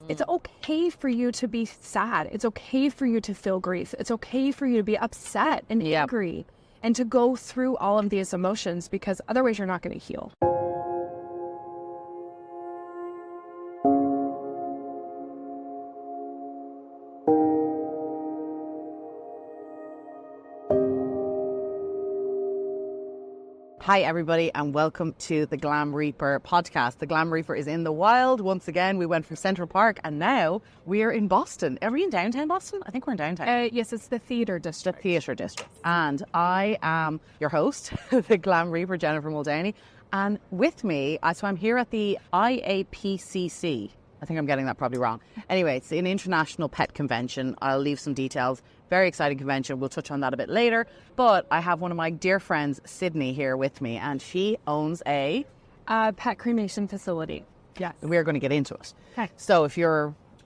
It's okay for you to be sad. It's okay for you to feel grief. It's okay for you to be upset and angry and to go through all of these emotions, because otherwise you're not going to heal. Hi, everybody, and welcome to the Glam Reaper Podcast. The Glam Reaper is in the wild. Once again, we went from Central Park, and now we're in Boston. Are we in downtown Boston? I think we're in downtown. Yes, it's the theatre district. The theatre district. And I am your host, the Glam Reaper, Jennifer Muldowney. And with me, so I'm here at the IAOPCC. I think I'm getting that probably wrong. Anyway, it's an international pet convention. I'll leave some details. Very exciting convention. We'll touch on that a bit later. But I have one of my dear friends, Sydney, here with me, and she owns a pet cremation facility. Yes. We're going to get into it. Okay. So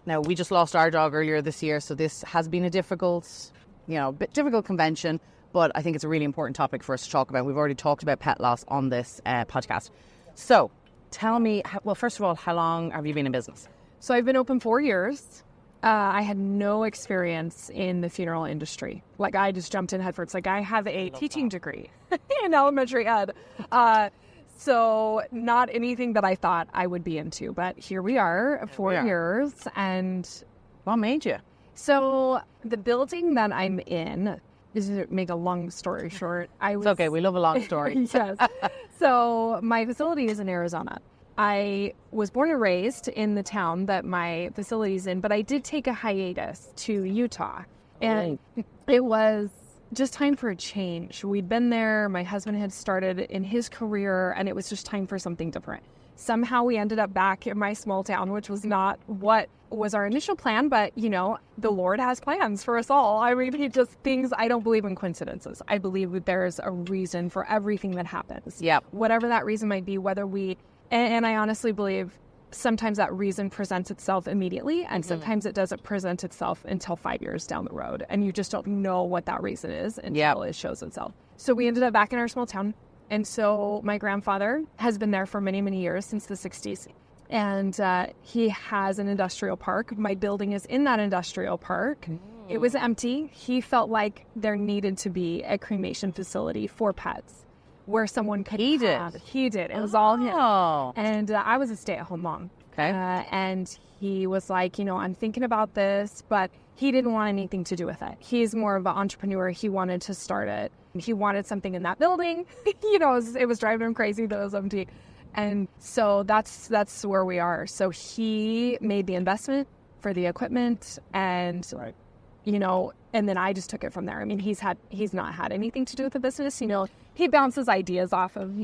now we just lost our dog earlier this year, so this has been a difficult convention, but I think it's a really important topic for us to talk about. We've already talked about pet loss on this podcast. So tell me, well, first of all, how long have you been in business? So I've been open 4 years. I had no experience in the funeral industry. Like, I just jumped in headfirst. Like, I have a teaching degree in elementary ed. So not anything that I thought I would be into. But here we are, 4 years. And what made you? So the building that I'm in, just to make a long story short, It's okay. We love a long story. Yes. So my facility is in Arizona. I was born and raised in the town that my facility is in, but I did take a hiatus to Utah. And it was just time for a change. We'd been there. My husband had started in his career, and it was just time for something different. Somehow we ended up back in my small town, which was not what was our initial plan, but, you know, the Lord has plans for us all. I mean, I don't believe in coincidences. I believe that there's a reason for everything that happens. Yeah. Whatever that reason might be, and I honestly believe sometimes that reason presents itself immediately, and sometimes it doesn't present itself until 5 years down the road, and you just don't know what that reason is until it shows itself. So we ended up back in our small town, and so my grandfather has been there for many, many years, since the 60s, and he has an industrial park. My building is in that industrial park. It was empty. He felt like there needed to be a cremation facility for pets, where someone could He did. It was all him. And I was a stay-at-home mom. Okay. And he was like, I'm thinking about this, but he didn't want anything to do with it. He's more of an entrepreneur. He wanted to start it. He wanted something in that building. It was driving him crazy that it was empty. And so that's where we are. So he made the investment for the equipment, and and then I just took it from there. I mean, he's not had anything to do with the business. He bounces ideas off of.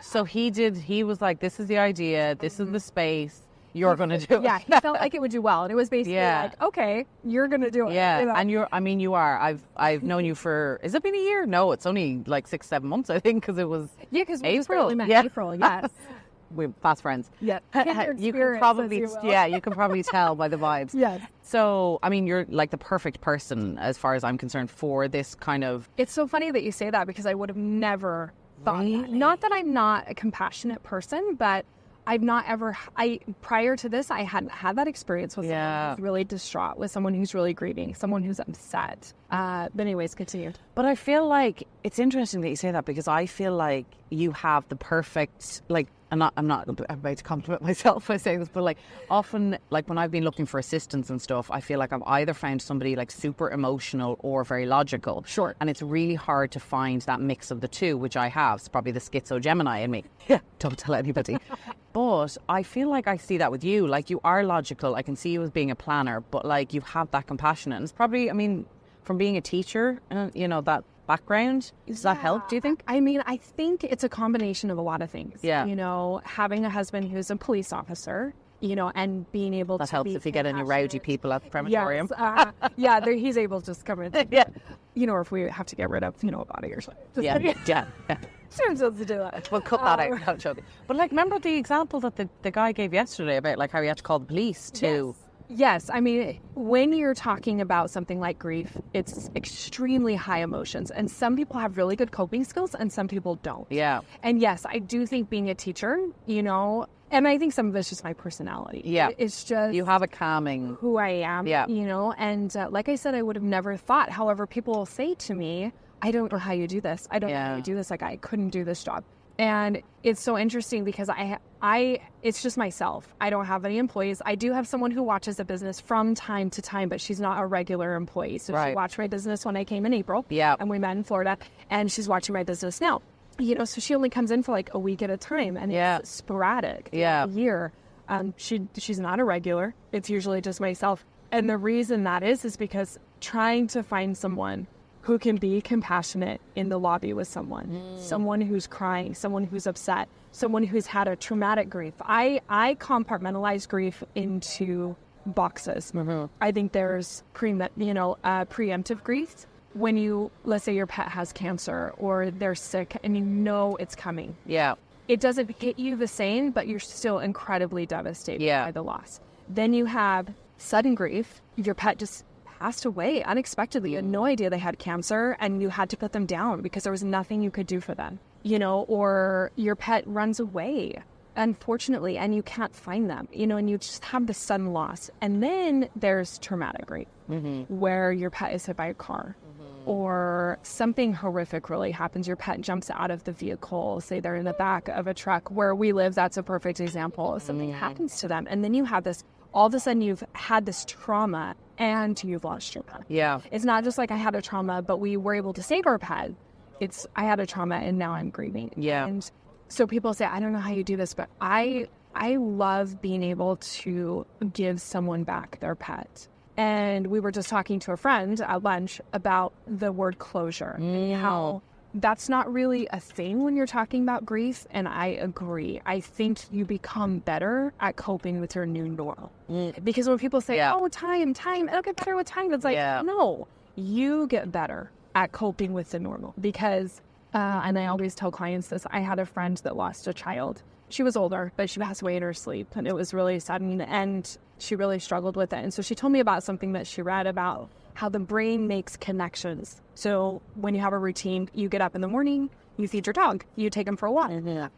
So he was like, this is the idea. This is the space. You're going to do it. Yeah. He felt like it would do well. And it was basically like, okay, you're going to do it. Yeah. And you are. I've known you for, has it been a year? No, it's only like 6-7 months, I think, because it was because we April. Just met April. Yes. We're fast friends. Yeah. You can probably tell by the vibes. Yes. So, I mean, you're like the perfect person, as far as I'm concerned, for this kind of... It's so funny that you say that, because I would have never thought that. Not that I'm not a compassionate person, but I've not ever... prior to this, I hadn't had that experience with someone who's really distraught, with someone who's really grieving, someone who's upset. But anyways, continue. But I feel like it's interesting that you say that, because I feel like you have the perfect, like... I'm not about to compliment myself by saying this, but like often, like when I've been looking for assistance and stuff, I feel like I've either found somebody like super emotional or very logical. Sure. And it's really hard to find that mix of the two, which I have. It's probably the schizo Gemini in me. Yeah. Don't tell anybody. But I feel like I see that with you. Like, you are logical. I can see you as being a planner, but like you have that compassion. And it's probably, I mean, from being a teacher, that background, does that help, do you think? I mean, I think it's a combination of a lot of things. Yeah. Having a husband who's a police officer, and being able that to helps be if you get any rowdy people at the crematorium. Yes, he's able to just come in. Yeah. Or if we have to get rid of, a body or something. Yeah. Someone's supposed to do that. We'll cut that out. No, joking. But like, remember the example that the guy gave yesterday about like how he had to call the police to... Yes. I mean, when you're talking about something like grief, it's extremely high emotions. And some people have really good coping skills and some people don't. Yeah. And yes, I do think being a teacher, And I think some of it's just my personality. Yeah. It's just You have a calming. who I am, Yeah. you know, and like I said, I would have never thought. However, people will say to me, I don't know how you do this. I don't know how you do this. Like, I couldn't do this job. And it's so interesting because it's just myself. I don't have any employees. I do have someone who watches the business from time to time, but she's not a regular employee. So she watched my business when I came in April. Yeah. And we met in Florida, and she's watching my business now. You know, so she only comes in for like a week at a time, and it's sporadic. Yeah. A year. She's not a regular. It's usually just myself. And the reason that is because trying to find someone who can be compassionate in the lobby with someone who's crying, someone who's upset, someone who's had a traumatic grief. I compartmentalize grief into boxes. I think there's preemptive grief. When you, let's say your pet has cancer or they're sick and you know it's coming. Yeah. It doesn't hit you the same, but you're still incredibly devastated by the loss. Then you have sudden grief. Your pet just passed away unexpectedly. You had no idea they had cancer and you had to put them down because there was nothing you could do for them, you know, or your pet runs away, unfortunately, and you can't find them, you know, and you just have this sudden loss. And then there's traumatic grief, where your pet is hit by a car. Or something horrific really happens. Your pet jumps out of the vehicle, say they're in the back of a truck. Where we live, that's a perfect example. Something happens to them. And then you have this, all of a sudden you've had this trauma and you've lost your pet. Yeah. It's not just like I had a trauma, but we were able to save our pet. It's I had a trauma and now I'm grieving. Yeah. And so people say, I don't know how you do this, but I love being able to give someone back their pet. And we were just talking to a friend at lunch about the word closure and how that's not really a thing when you're talking about grief. And I agree. I think you become better at coping with your new normal. Because when people say, oh, time, it'll get better with time. It's like, no, you get better at coping with the normal. Because, and I always tell clients this, I had a friend that lost a child. She was older, but she passed away in her sleep. And it was really sudden. And she really struggled with it. And so she told me about something that she read about how the brain makes connections. So when you have a routine, you get up in the morning, you feed your dog, you take him for a walk.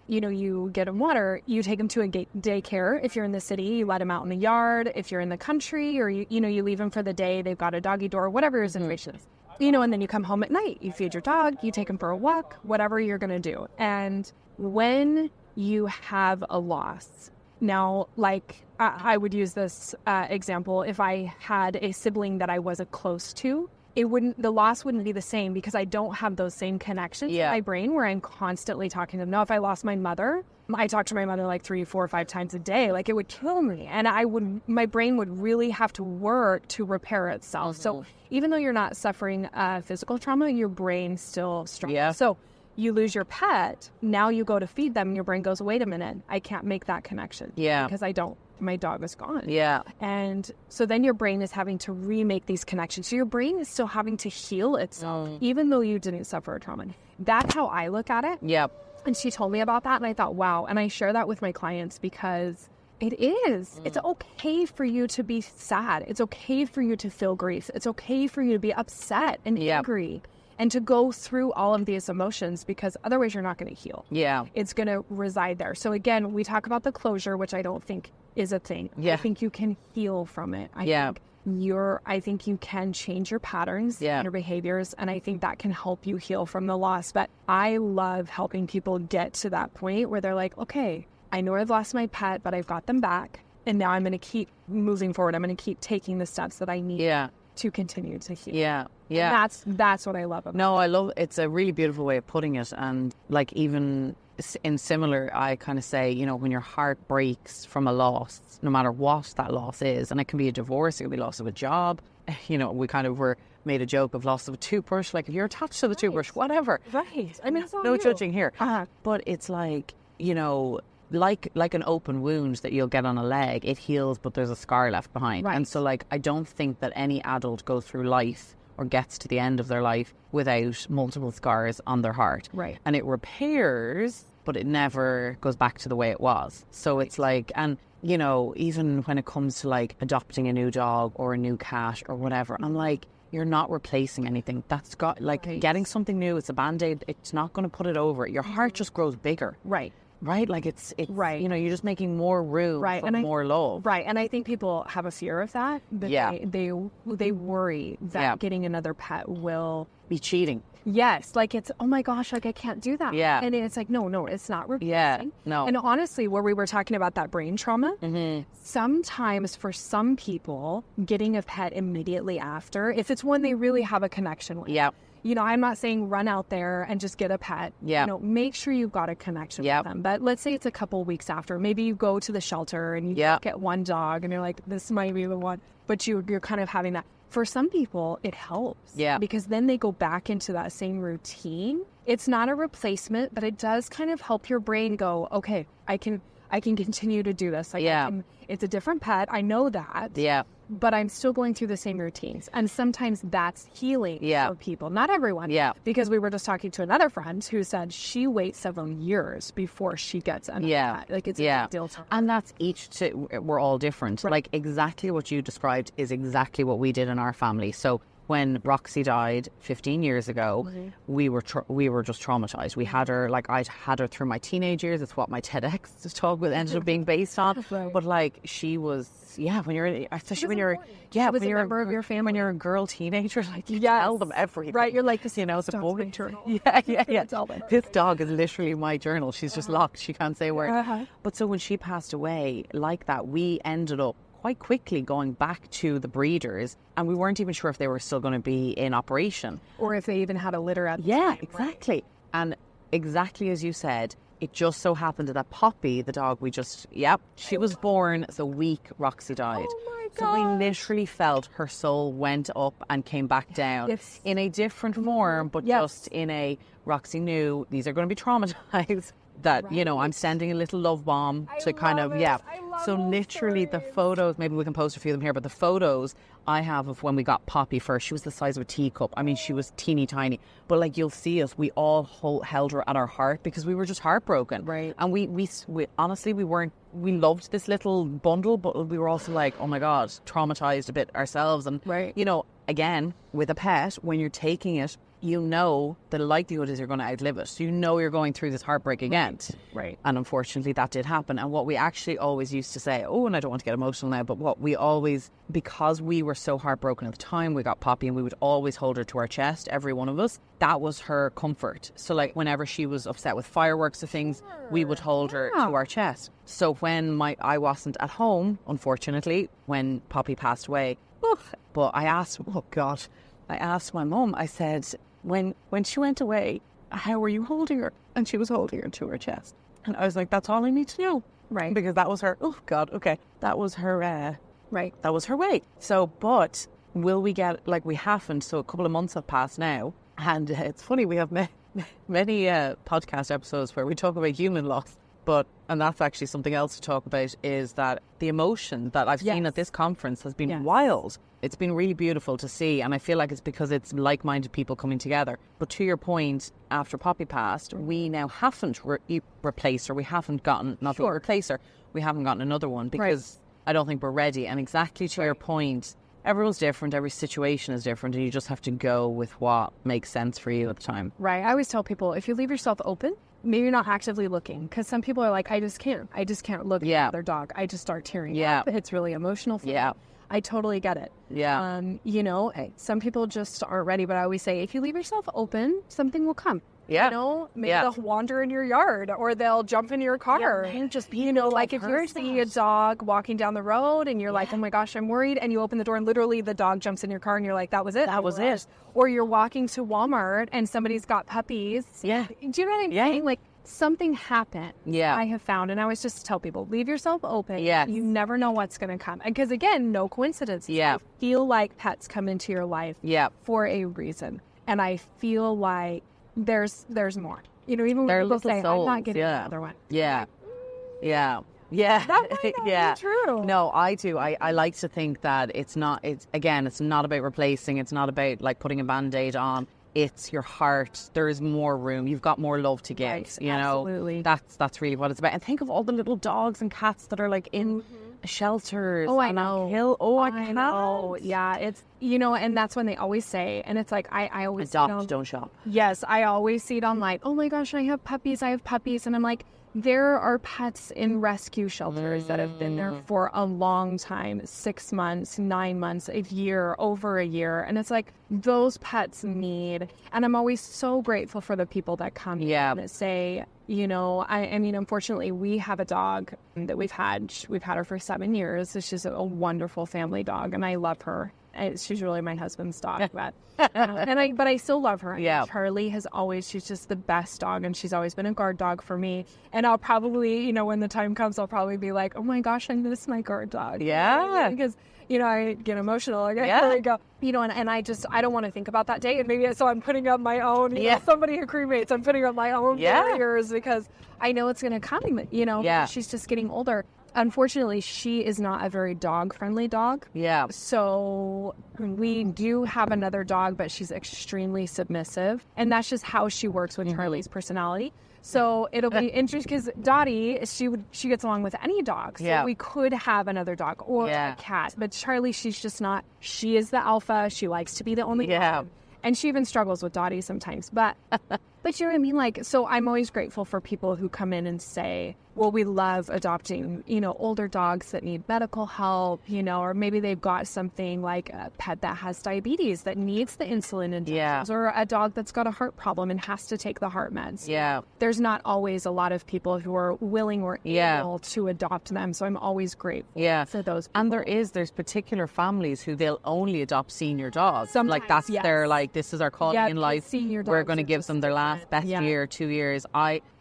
You know, you get him water, you take him to a daycare. If you're in the city, you let him out in the yard. If you're in the country, or you leave him for the day, they've got a doggy door, whatever your situation is. You know, and then you come home at night, you feed your dog, you take him for a walk, whatever you're going to do. And when you have a loss, now, like I would use this example, if I had a sibling that I wasn't close to, the loss wouldn't be the same because I don't have those same connections in my brain where I'm constantly talking to them. Now, if I lost my mother, I talk to my mother like 3, 4, 5 times a day. Like, it would kill me. And my brain would really have to work to repair itself. So even though you're not suffering physical trauma, your brain still struggles. So you lose your pet, now you go to feed them, and your brain goes, wait a minute, I can't make that connection. Because my dog is gone. And so then your brain is having to remake these connections. So your brain is still having to heal itself, even though you didn't suffer a trauma. That's how I look at it. And she told me about that, and I thought, wow. And I share that with my clients because it is. It's okay for you to be sad. It's okay for you to feel grief. It's okay for you to be upset and angry. And to go through all of these emotions, because otherwise you're not going to heal. It's going to reside there. So again, we talk about the closure, which I don't think is a thing. I think you can heal from it. I think you can change your patterns and your behaviors, and I think that can help you heal from the loss. But I love helping people get to that point where they're like, okay, I know I've lost my pet, but I've got them back, and now I'm going to keep moving forward. I'm going to keep taking the steps that I need to continue to heal. That's what I love about it. No, I love it's a really beautiful way of putting it. And like, even in similar, I kind of say, you know, when your heart breaks from a loss, no matter what that loss is, and it can be a divorce, it can be loss of a job. You know, we kind of made a joke of loss of a toothbrush, like if you're attached to the toothbrush, whatever. I mean, it's all no you. judging here. But it's like, you know, like an open wound that you'll get on a leg, it heals, but there's a scar left behind. And so, like, I don't think that any adult goes through life or gets to the end of their life without multiple scars on their heart. And it repairs, but it never goes back to the way it was. So it's like, and you know, even when it comes to like adopting a new dog or a new cat or whatever, I'm like, you're not replacing anything. That's got like getting something new. It's a Band-Aid. It's not going to put it over. Your heart just grows bigger. Right, like it's Right. you know, you're just making more room Right, for and more love. Right, and I think people have a fear of that. But Yeah. they worry that Yeah. getting another pet will. Be cheating. Yes, like it's, oh my gosh, like I can't do that. Yeah. And it's like, no, it's not replacing. Yeah, no. And honestly, where we were talking about that brain trauma, Mm-hmm. sometimes for some people, getting a pet immediately after, if it's one they really have a connection with. Yeah. You know, I'm not saying run out there and just get a pet. Yeah. You know, make sure you've got a connection Yep. with them. But let's say it's a couple weeks after. Maybe you go to the shelter and you Yep. get one dog and you're like, this might be the one. But you're kind of having that. For some people, it helps. Yeah. Because then they go back into that same routine. It's not a replacement, but it does kind of help your brain go, okay, I can continue to do this. Like, Yeah. It's a different pet. I know that. Yeah. But I'm still going through the same routines. And sometimes that's healing Yeah. for people. Not everyone. Yeah. Because we were just talking to another friend who said she waits several years before she gets another Yeah. pet. Like it's a Yeah. big deal to her. And that's we're all different. Right. Like exactly what you described is exactly what we did in our family. So when Roxy died 15 years ago, we were just traumatized. We had her, like I had her through my teenage years. It's what my TEDx talk ended up being based on. Right. But like she was, when you're, especially when you're, She was when a you're member of your family. when you're a girl teenager, like you Yes. tell them everything. Right, you're like, this you know, dog's the my boy. journal. Yeah. Tell them. This dog is literally my journal. She's just locked. She can't say a word. Uh-huh. But so when she passed away like that, we ended up quite quickly going back to the breeders, and we weren't even sure if they were still going to be in operation. Or if they even had a litter at the Yeah, time, exactly. And exactly as you said, it just so happened that Poppy, the dog, she was born the week Roxy died. Oh my So we gosh. literally felt her soul went up and came back down Yes. in a different form, but Yes. just in a, Roxy knew these are going to be traumatized. That, you know, I'm sending a little love bomb to kind of, love it. I love So those literally the stories. photos, maybe we can post a few of them here, but the photos I have of when we got Poppy first, she was the size of a teacup. I mean, she was teeny tiny, but like you'll see us, we all held her at our heart because we were just heartbroken. Right. And we honestly, we loved this little bundle, but we were also like, oh my God, traumatized a bit ourselves. And, Right. you know, again, with a pet, when you're taking it, you know the likelihood is you're going to outlive it. So you know you're going through this heartbreak again. Right. And unfortunately that did happen. And what we actually always used to say, and I don't want to get emotional now, but what we always, because we were so heartbroken at the time, we got Poppy and we would always hold her to our chest, every one of us. That was her comfort. So like whenever she was upset with fireworks or things, we would hold her to our chest. So when I wasn't at home, unfortunately, when Poppy passed away, but I asked my mum, I said, when she went away, how were you holding her? And she was holding her to her chest. And I was like, that's all I need to know. Right. Because that was her, that was her, Right. that was her way. So, but will we get, like we haven't, so a couple of months have passed now. And it's funny, we have many podcast episodes where we talk about human loss. And that's actually something else to talk about, is that the emotion that I've seen at this conference has been wild. It's been really beautiful to see. And I feel like it's because it's like-minded people coming together. But to your point, after Poppy passed, we now haven't replaced her. We haven't gotten, not to replace her, we haven't gotten another one because I don't think we're ready. And exactly to your point, everyone's different. Every situation is different. And you just have to go with what makes sense for you at the time. Right. I always tell people, if you leave yourself open, maybe you're not actively looking, because some people are like, I just can't look at another dog. I just start tearing up. It's really emotional for me. I totally get it. You know, some people just aren't ready, but I always say, if you leave yourself open, something will come. You know, maybe they'll wander in your yard, or they'll jump into your car. You know, like if you see a dog walking down the road and you're like, oh my gosh, I'm worried, and you open the door and literally the dog jumps in your car and you're like, that was it. That was it. Or you're walking to Walmart and somebody's got puppies. Do you know what I'm saying? Like, something happened. I have found, and I always just tell people, leave yourself open. You never know what's going to come. Because again, no coincidence. I feel like pets come into your life for a reason. And I feel like there's more. You know, even when people say, souls. I'm not getting another one. That might not be true. No, I do. I like to think that it's not about replacing. It's not about like putting a Band-Aid on. It's your heart. There is more room. You've got more love to give. You know, absolutely. That's really what it's about. And think of all the little dogs and cats that are like in shelters. Oh, I know. I cannot. know. Yeah, it's, you know, and that's when they always say, and it's like, I always adopt, don't shop. Yes, I always see it online. Oh my gosh, I have puppies. And I'm like, there are pets in rescue shelters that have been there for a long time, 6 months, 9 months, a year, over a year. And it's like those pets need, and I'm always so grateful for the people that come in and say, you know, I mean, unfortunately, we have a dog that we've had her for 7 years. She's a wonderful family dog, and I love her. She's really my husband's dog, but I still love her. Yeah. Charlie she's just the best dog, and she's always been a guard dog for me. And I'll probably, you know, when the time comes, I'll probably be like, oh my gosh, I miss my guard dog. Yeah. Because, you know, I get emotional. Like, there you go. You know, and I don't want to think about that day. And maybe so I'm putting up my own, you know, somebody who cremates, I'm putting up my own barriers because I know it's going to come, you know, she's just getting older. Unfortunately, she is not a very dog-friendly dog. Yeah. So we do have another dog, but she's extremely submissive. And that's just how she works with Charlie's personality. So it'll be interesting because Dottie, she gets along with any dog. So we could have another dog or a cat. But Charlie, she's just not. She is the alpha. She likes to be the only one. And she even struggles with Dottie sometimes. But you know what I mean? Like, so I'm always grateful for people who come in and say, well, we love adopting, you know, older dogs that need medical help, you know, or maybe they've got something like a pet that has diabetes that needs the insulin injections, or a dog that's got a heart problem and has to take the heart meds. Yeah. There's not always a lot of people who are willing or able to adopt them. So I'm always grateful for those people. And there's particular families who they'll only adopt senior dogs. Sometimes, like that's their, like, this is our calling in life. We're going to give them their best year, 2 years.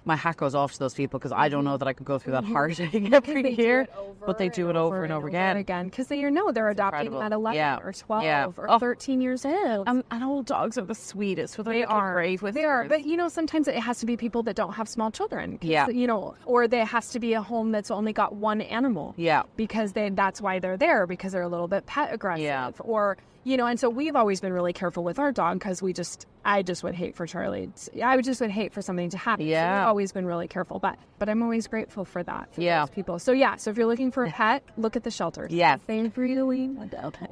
My hat goes off to those people because I don't know that I could go through that heartache every year, but they do it over and over again. Because they're adopting them at 11 or 12 or 13 years old. And old dogs are the sweetest. So they are great with. They are, but you know, sometimes it has to be people that don't have small children. Yeah, you know, or there has to be a home that's only got one animal. Yeah, because that's why they're there, because they're a little bit pet aggressive. Yeah, or. You know, and so we've always been really careful with our dog because I just would hate for Charlie. I just would hate for something to happen. Yeah. So we've always been really careful, but I'm always grateful for that. For those people. So so if you're looking for a pet, look at the shelters. Yes. They really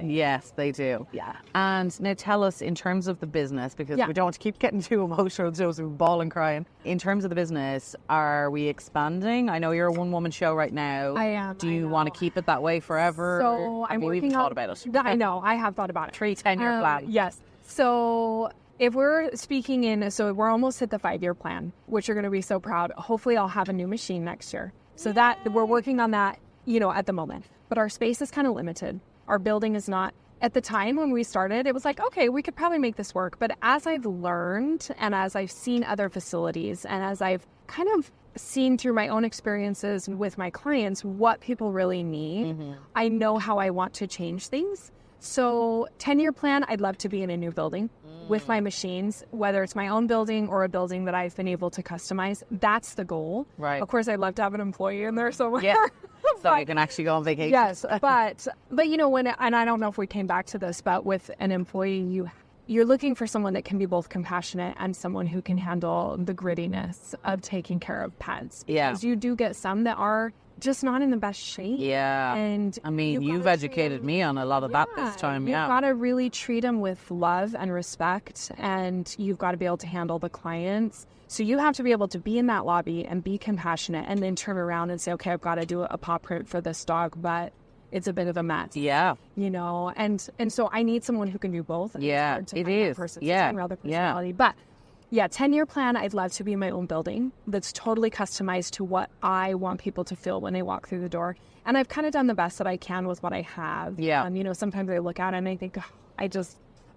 Yes, they do. Yeah. And now tell us, in terms of the business, because we don't want to keep getting too emotional, so we bawl and crying. In terms of the business, are we expanding? I know you're a one-woman show right now. I am. Do you want to keep it that way forever? So I'm working thought about it. I know. I have thought about it. 10-year plan. Yes. So if we're speaking so we're almost at the 5-year plan, which you're going to be so proud. Hopefully I'll have a new machine next year. So that we're working on that, you know, at the moment. But our space is kind of limited. Our building is not. At the time when we started, it was like, okay, we could probably make this work. But as I've learned and as I've seen other facilities and as I've kind of seen through my own experiences with my clients what people really need, I know how I want to change things. So 10-year plan, I'd love to be in a new building with my machines, whether it's my own building or a building that I've been able to customize. That's the goal. Right. Of course, I'd love to have an employee in there somewhere. Yeah. So you can actually go on vacation. Yes, but you know, and I don't know if we came back to this, but with an employee, you're looking for someone that can be both compassionate and someone who can handle the grittiness of taking care of pets. Yeah. Because you do get some that are just not in the best shape. Yeah. And I mean, you've educated me on a lot of that this time. You've got to really treat them with love and respect, and you've got to be able to handle the clients. So you have to be able to be in that lobby and be compassionate and then turn around and say, okay, I've got to do a paw print for this dog, but it's a bit of a mess. Yeah. You know, and so I need someone who can do both. Yeah, it is. Personality. But 10-year plan, I'd love to be in my own building that's totally customized to what I want people to feel when they walk through the door. And I've kind of done the best that I can with what I have. Yeah. You know, sometimes I look at it and I think,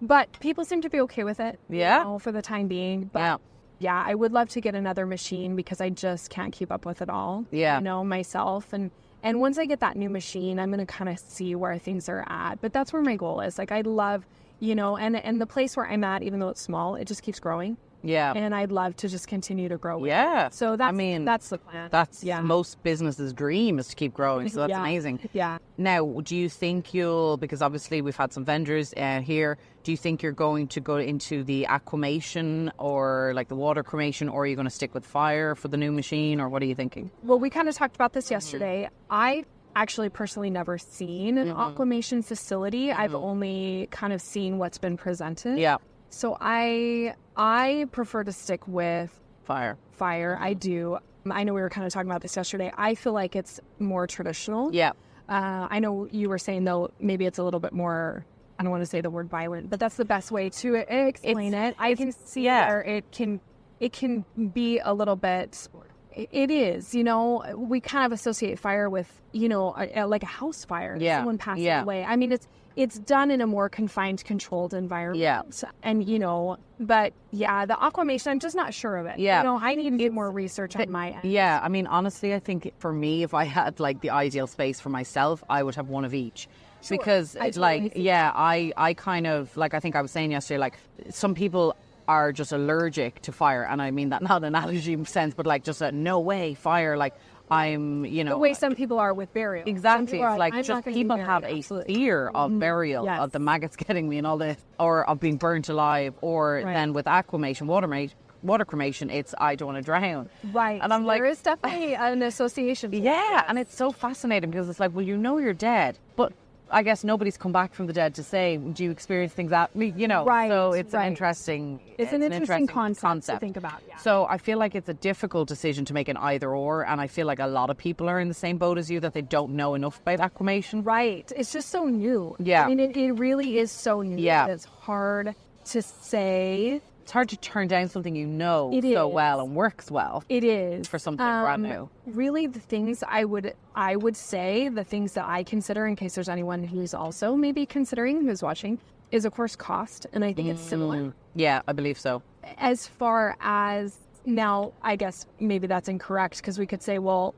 but people seem to be okay with it. Yeah. You know, for the time being. But I would love to get another machine because I just can't keep up with it all. Yeah. You know, myself. And once I get that new machine, I'm going to kind of see where things are at. But that's where my goal is. Like, I'd love, you know, and the place where I'm at, even though it's small, it just keeps growing. Yeah. And I'd love to just continue to grow. Yeah. So that's the plan. That's most businesses' dream, is to keep growing. So that's amazing. Yeah. Now, do you think because obviously we've had some vendors here, do you think you're going to go into the aquamation or like the water cremation, or are you going to stick with fire for the new machine, or what are you thinking? Well, we kind of talked about this yesterday. I actually personally never seen an aquamation facility. I've only kind of seen what's been presented. Yeah. So I prefer to stick with fire. I do. I know we were kind of talking about this yesterday. I feel like it's more traditional. Yeah. I know you were saying, though, maybe it's a little bit more, I don't want to say the word violent, but that's the best way to explain it. I can see where it can be a little bit, it is, we kind of associate fire with, like a house fire. Yeah. Someone passing away. I mean, it's done in a more confined, controlled environment. Yeah. And, but yeah, the aquamation, I'm just not sure of it. Yeah. I need to do more research on my end. Yeah. I mean, honestly, I think for me, if I had like the ideal space for myself, I would have one of each. Sure. Because I kind of, like I think I was saying yesterday, like some people are just allergic to fire. And I mean that not in an allergy sense, but like just a no way fire, like I'm, the way some people are with burial. Exactly. It's like just people have a fear of burial, of the maggots getting me and all this, or of being burnt alive, or then with aquamation, water cremation, it's I don't want to drown. Right. And I'm like, there is definitely an association. Yeah. And it's so fascinating because it's like, well, you're dead, but I guess nobody's come back from the dead to say, do you experience things that, Right. So it's an interesting concept to think about. Yeah. So I feel like it's a difficult decision to make an either or. And I feel like a lot of people are in the same boat as you, that they don't know enough about aquamation. Right. It's just so new. Yeah. I mean, it really is so new. Yeah. It's hard to say. It's hard to turn down something well and works well. It is. For something brand new. Really, the things I would say, the things that I consider, in case there's anyone who's also maybe considering, who's watching, is of course cost. And I think it's similar. Yeah, I believe so. As far as now, I guess maybe that's incorrect, because we could say, well,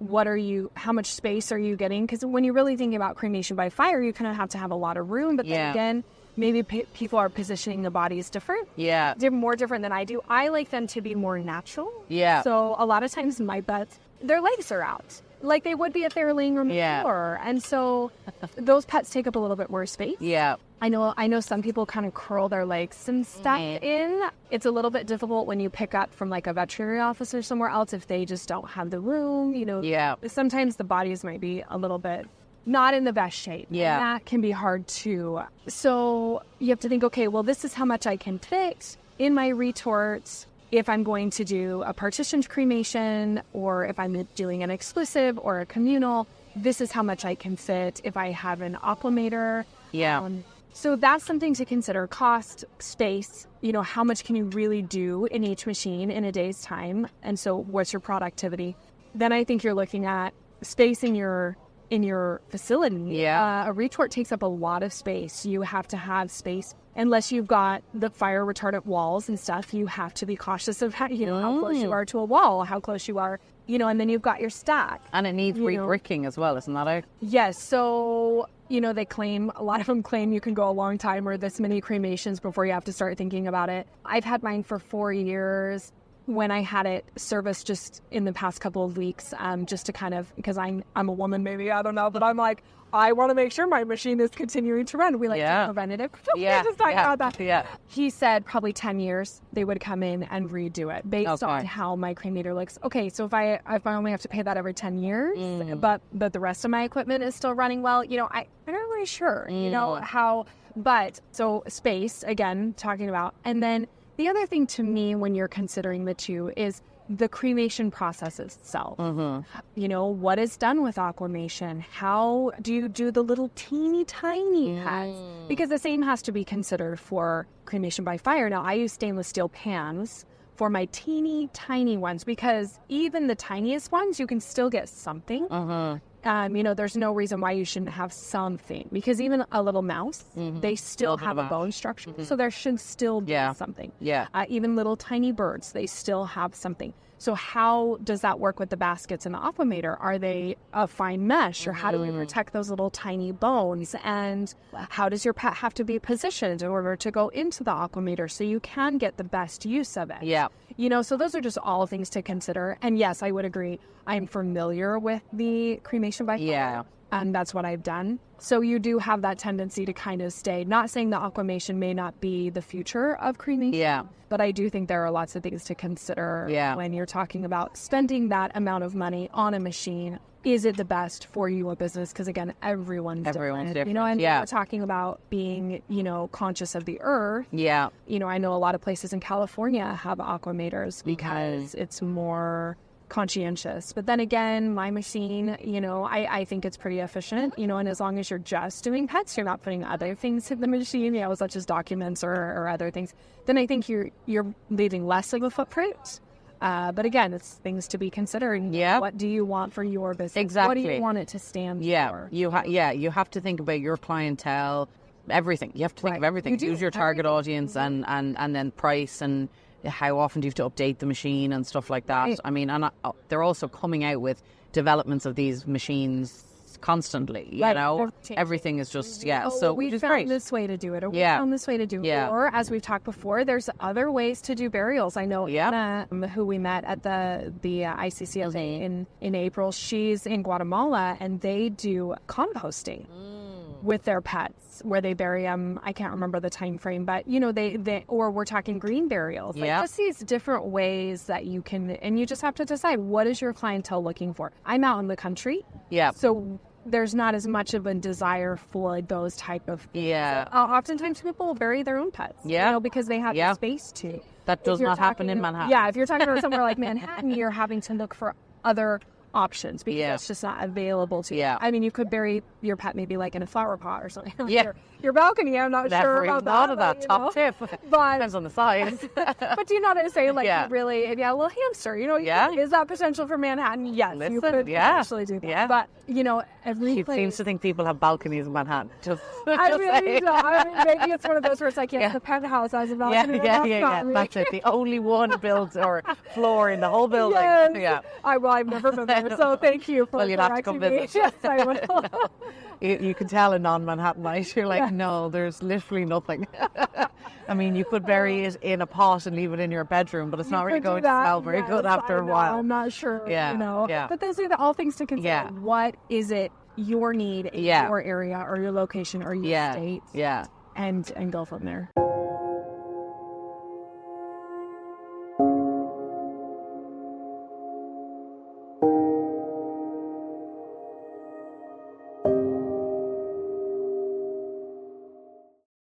how much space are you getting? Because when you're really thinking about cremation by fire, you kind of have to have a lot of room. But then again, maybe people are positioning the bodies different. Yeah. They're more different than I do. I like them to be more natural. Yeah. So a lot of times my pets, their legs are out, like they would be if they were laying on the floor. And so those pets take up a little bit more space. Yeah. I know some people kind of curl their legs and stuff in. It's a little bit difficult when you pick up from like a veterinary office or somewhere else if they just don't have the room, Yeah. Sometimes the bodies might be a little bit not in the best shape. Yeah. And that can be hard too. So you have to think, okay, well, this is how much I can fit in my retort if I'm going to do a partitioned cremation, or if I'm doing an exclusive or a communal. This is how much I can fit if I have an aquamator. Yeah. So that's something to consider. Cost, space, how much can you really do in each machine in a day's time? And so what's your productivity? Then I think you're looking at space in your facility. Yeah. A retort takes up a lot of space. You have to have space. Unless you've got the fire retardant walls and stuff, you have to be cautious of how close you are to a wall, how close you are, and then you've got your stack. And it needs re-bricking as well, isn't that it? Yes. So, a lot of them claim you can go a long time or this many cremations before you have to start thinking about it. I've had mine for 4 years. When I had it serviced just in the past couple of weeks, just to kind of, because I'm a woman, maybe, I don't know, but I'm like, I want to make sure my machine is continuing to run. We like to preventative. Just talking about that. Yeah. He said probably 10 years they would come in and redo it based on how my cremator looks. Okay, so if I only have to pay that every 10 years, but the rest of my equipment is still running well, I'm not really sure, how, but so space, again, talking about, and then the other thing to me when you're considering the two is the cremation process itself. Mm-hmm. What is done with aquamation? How do you do the little teeny tiny heads? Because the same has to be considered for cremation by fire. Now, I use stainless steel pans for my teeny tiny ones, because even the tiniest ones, you can still get something. There's no reason why you shouldn't have something, because even a little mouse, they still have a bone structure. So there should still be something. Yeah. Even little tiny birds, they still have something. So how does that work with the baskets and the aquamator? Are they a fine mesh, or how do we protect those little tiny bones? And how does your pet have to be positioned in order to go into the aquamator so you can get the best use of it? Yeah. So those are just all things to consider. And yes, I would agree. I'm familiar with the cremation by fire. Yeah. And that's what I've done. So you do have that tendency to kind of stay, not saying the aquamation may not be the future of cremation, but I do think there are lots of things to consider when you're talking about spending that amount of money on a machine. Is it the best for your business? Because again, everyone's different. And we're talking about being, conscious of the earth. Yeah. I know a lot of places in California have aquamators because it's more conscientious. But then again, my machine, you know, I think it's pretty efficient, you know, and as long as you're just doing pets, you're not putting other things in the machine, you know, such as documents or other things, then I think you're leaving less of a footprint. But again, it's things to be considered. Yeah. What do you want for your business? Exactly. What do you want it to stand for? You have to think about your clientele, everything. You have to think of everything. Use your target audience and then price and how often do you have to update the machine and stuff like that. Right. I mean, and they're also coming out with developments of these machines constantly, you know, everything is just, so we which is found great. this way to do it, or we found this way to do it, or as we've talked before, there's other ways to do burials. I know Anna, who we met at the ICCLA in April, she's in Guatemala, and they do composting with their pets, where they bury them. I can't remember the time frame, but you know, they or we're talking green burials, like just these different ways that you can, and you just have to decide, what is your clientele looking for? I'm out in the country, so there's not as much of a desire for those type of things. Oftentimes people will bury their own pets, you know, because they have the space to. That does not happen in Manhattan. Yeah, if you're talking about somewhere like Manhattan, you're having to look for other options because it's just not available to you. I mean, you could bury your pet maybe like in a flower pot or something. Like your balcony, I'm not sure about thought of that. Top tip. But depends on the size. But do you know what I'm saying? Like really, a little hamster, you know, is that potential for Manhattan? Yes, you could actually do that. But you know, every place seems to think people have balconies in Manhattan. I mean, maybe it's one of those where it's like, the penthouse has a balcony. That's it. The only one built or floor in the whole building. I've never been there. So thank you for you'll have to come visit. Yes, I will. You can tell a non-Manhattanite. You're like, no, there's literally nothing. I mean, you could bury it in a pot and leave it in your bedroom, but it's not really going to smell very good after a while. I'm not sure. You know. But those are all things to consider. What is it your need in your area or your location or your state? And go from there.